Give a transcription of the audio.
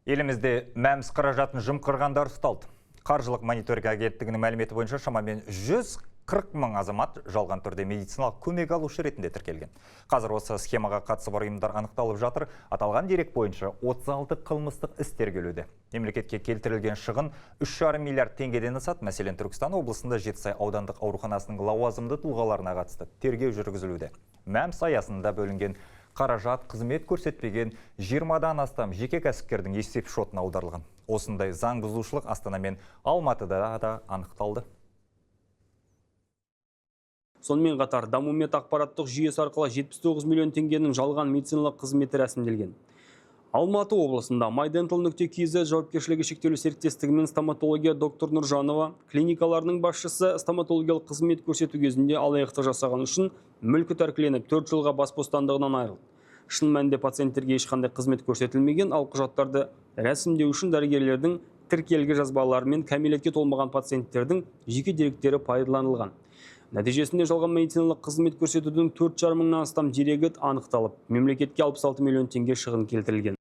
Елімізде мәмс қаражатын жымқырғандар ұсталды. Қаржылық мониторинг агенттігінің мәліметі бойынша шамамен 140 мың азамат жалған түрде медициналық көмек алушы ретінде тіркелген. Қазір осы схемаға қатысы бар ұйымдар анықталып жатыр. Аталған дерек бойынша 36 қылмыстық іс тергелуде. Мемлекетке келтірілген шығын 3,5 миллиард теңгеден асады. Мәселен, Түркістан облысында Жетісай аудандық ауруханасының лауазымды тұлғаларына қатысты тергеу жүргізілуде. Мәмс аясында бөлінген қаражат қызмет көрсетпеген 20-дан астам жеке кәсіпкердің есеп шотына аударылған. Осындай заң бұзушылық Астана мен Алматыда да анықталды. Сонымен қатар Дамумет ақпараттық жүйесі арқылы 79 миллион теңгенің жалған медициналық қызметі рәсімделген. Алматы облысында MyDental.kz жауапкершілігі шектеулі серіктестігімен стоматология доктор Нұржанова клиникаларының басшысы стоматологиялық қызмет көрсету кезінде алаяқтық жасаған үшін мүлкі тәркіленіп 4 жылға бас бостандығынан айырылды. Шын мәнінде пациенттерге ешқандай қызмет көрсетілмеген, ал құжаттарды рәсімдеу үшін дәрігерлердің тіркелгі жазбалары мен кәмелетке толмаған пациенттердің жеке деректері пайдаланылған. Нәтижесінде жалған медициналық қызмет көрсетудің 4,5 мыңнан астам дерегі анықталып, мемлекетке 66 миллион теңге шығын келтірілген.